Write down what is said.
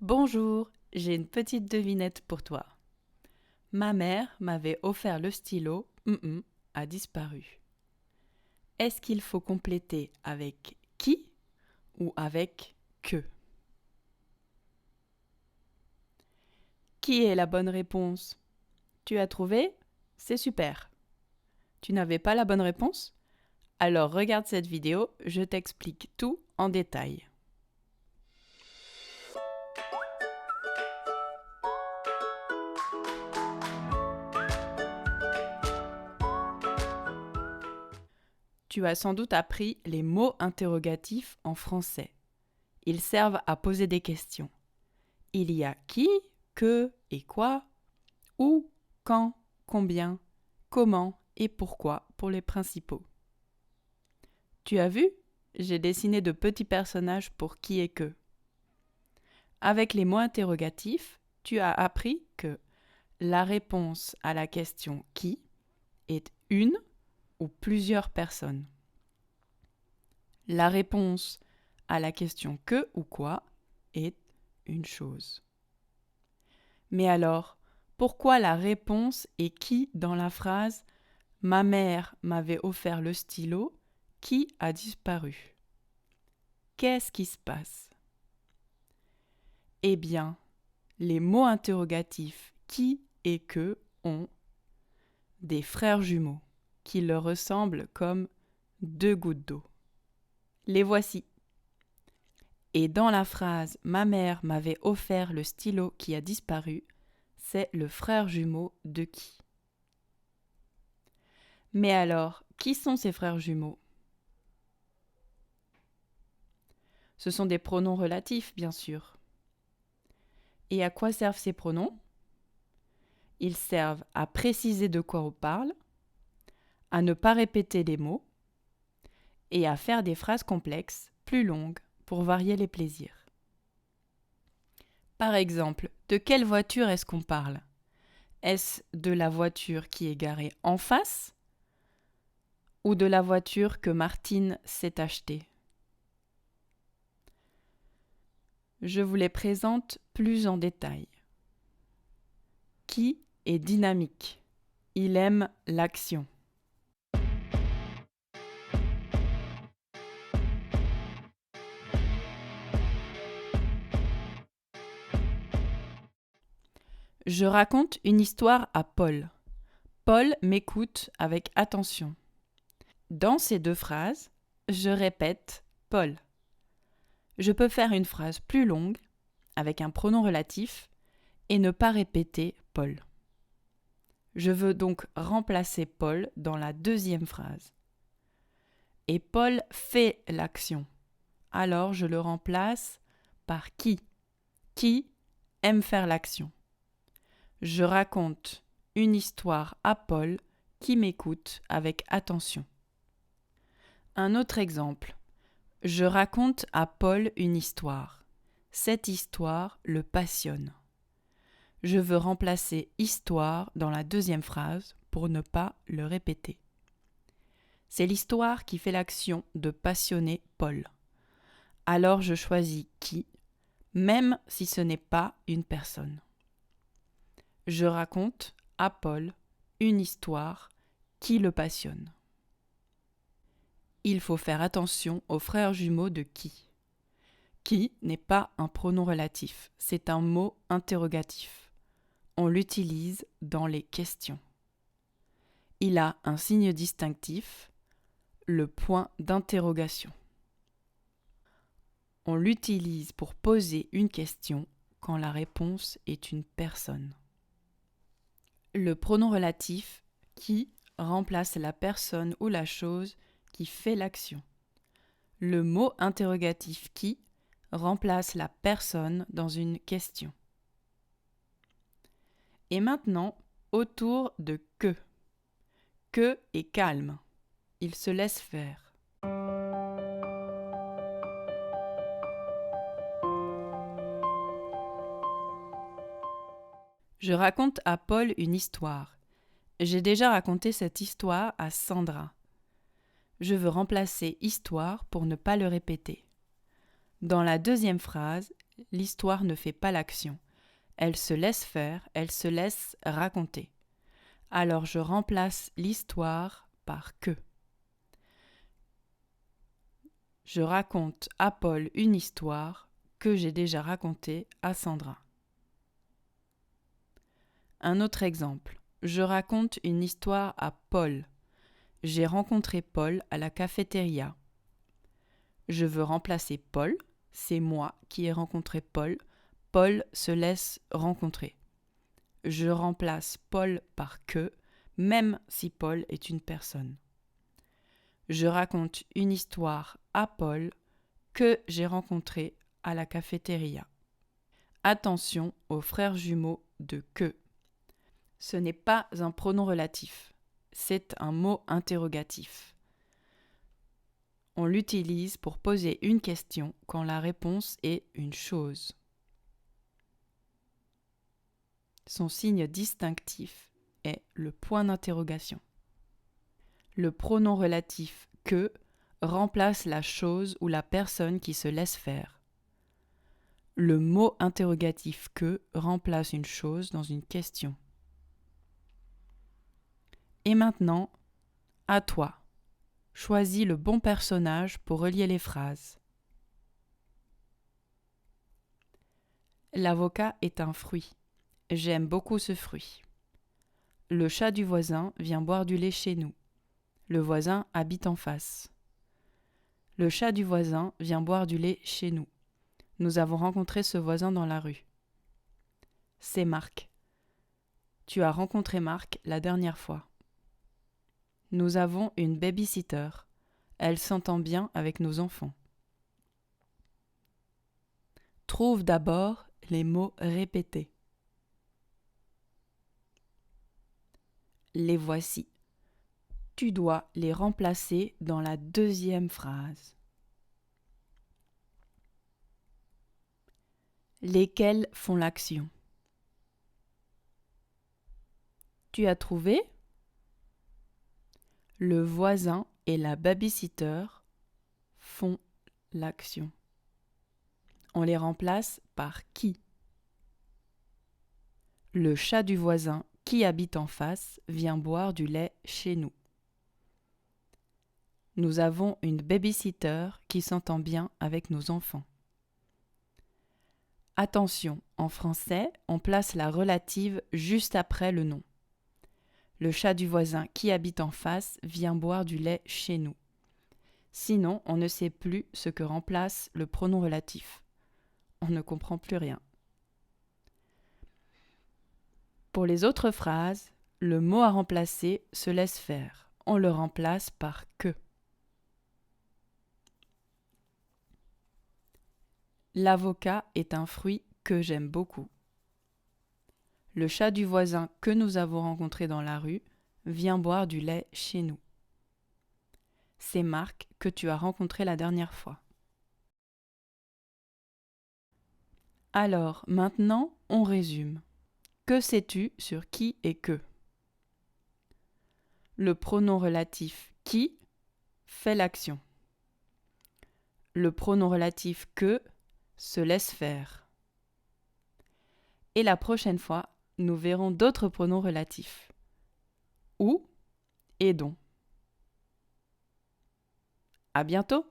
Bonjour, j'ai une petite devinette pour toi. Ma mère m'avait offert le stylo, a disparu. Est-ce qu'il faut compléter avec qui ou avec que? Qui est la bonne réponse? Tu as trouvé? C'est super. Tu n'avais pas la bonne réponse? Alors regarde cette vidéo, je t'explique tout en détail. Tu as sans doute appris les mots interrogatifs en français. Ils servent à poser des questions. Il y a qui, que et quoi, où, quand, combien, comment et pourquoi pour les principaux. Tu as vu? J'ai dessiné de petits personnages pour qui et que. Avec les mots interrogatifs, tu as appris que la réponse à la question qui est une ou plusieurs personnes. La réponse à la question que ou quoi est une chose. Mais alors, pourquoi la réponse est qui dans la phrase « Ma mère m'avait offert le stylo qui a disparu ?» Qu'est-ce qui se passe? Eh bien, les mots interrogatifs qui et que ont des frères jumeaux qui leur ressemblent comme deux gouttes d'eau. Les voici. Et dans la phrase « Ma mère m'avait offert le stylo qui a disparu », c'est le frère jumeau de qui? Mais alors, qui sont ces frères jumeaux? Ce sont des pronoms relatifs, bien sûr. Et à quoi servent ces pronoms? Ils servent à préciser de quoi on parle, à ne pas répéter les mots et à faire des phrases complexes, plus longues, pour varier les plaisirs. Par exemple, de quelle voiture est-ce qu'on parle? Est-ce de la voiture qui est garée en face ou de la voiture que Martine s'est achetée? Je vous les présente plus en détail. Qui est dynamique? Il aime l'action. Je raconte une histoire à Paul. Paul m'écoute avec attention. Dans ces deux phrases, je répète Paul. Je peux faire une phrase plus longue, avec un pronom relatif, et ne pas répéter Paul. Je veux donc remplacer Paul dans la deuxième phrase. Et Paul fait l'action. Alors je le remplace par qui? Qui aime faire l'action? Je raconte une histoire à Paul qui m'écoute avec attention. Un autre exemple. Je raconte à Paul une histoire. Cette histoire le passionne. Je veux remplacer histoire dans la deuxième phrase pour ne pas le répéter. C'est l'histoire qui fait l'action de passionner Paul. Alors je choisis qui, même si ce n'est pas une personne. Je raconte à Paul une histoire qui le passionne. Il faut faire attention aux frères jumeaux de qui. Qui n'est pas un pronom relatif, c'est un mot interrogatif. On l'utilise dans les questions. Il a un signe distinctif, le point d'interrogation. On l'utilise pour poser une question quand la réponse est une personne. Le pronom relatif qui remplace la personne ou la chose qui fait l'action. Le mot interrogatif qui remplace la personne dans une question. Et maintenant, autour de que. Que est calme. Il se laisse faire. Je raconte à Paul une histoire. J'ai déjà raconté cette histoire à Sandra. Je veux remplacer histoire pour ne pas le répéter. Dans la deuxième phrase, l'histoire ne fait pas l'action. Elle se laisse faire, elle se laisse raconter. Alors je remplace l'histoire par que. Je raconte à Paul une histoire que j'ai déjà racontée à Sandra. Un autre exemple. Je raconte une histoire à Paul. J'ai rencontré Paul à la cafétéria. Je veux remplacer Paul. C'est moi qui ai rencontré Paul. Paul se laisse rencontrer. Je remplace Paul par que, même si Paul est une personne. Je raconte une histoire à Paul que j'ai rencontré à la cafétéria. Attention aux frères jumeaux de que. Ce n'est pas un pronom relatif, c'est un mot interrogatif. On l'utilise pour poser une question quand la réponse est une chose. Son signe distinctif est le point d'interrogation. Le pronom relatif que remplace la chose ou la personne qui se laisse faire. Le mot interrogatif que remplace une chose dans une question. Et maintenant, à toi. Choisis le bon personnage pour relier les phrases. L'avocat est un fruit. J'aime beaucoup ce fruit. Le chat du voisin vient boire du lait chez nous. Le voisin habite en face. Le chat du voisin vient boire du lait chez nous. Nous avons rencontré ce voisin dans la rue. C'est Marc. Tu as rencontré Marc la dernière fois. Nous avons une baby-sitter. Elle s'entend bien avec nos enfants. Trouve d'abord les mots répétés. Les voici. Tu dois les remplacer dans la deuxième phrase. Lesquels font l'action? Tu as trouvé? Le voisin et la baby-sitter font l'action. On les remplace par qui? Le chat du voisin qui habite en face vient boire du lait chez nous. Nous avons une baby-sitter qui s'entend bien avec nos enfants. Attention, en français, on place la relative juste après le nom. Le chat du voisin qui habite en face vient boire du lait chez nous. Sinon, on ne sait plus ce que remplace le pronom relatif. On ne comprend plus rien. Pour les autres phrases, le mot à remplacer se laisse faire. On le remplace par que. L'avocat est un fruit que j'aime beaucoup. Le chat du voisin que nous avons rencontré dans la rue vient boire du lait chez nous. C'est Marc que tu as rencontré la dernière fois. Alors, maintenant, on résume. Que sais-tu sur qui et que? Le pronom relatif qui fait l'action. Le pronom relatif que se laisse faire. Et la prochaine fois, nous verrons d'autres pronoms relatifs. Où et dont. À bientôt!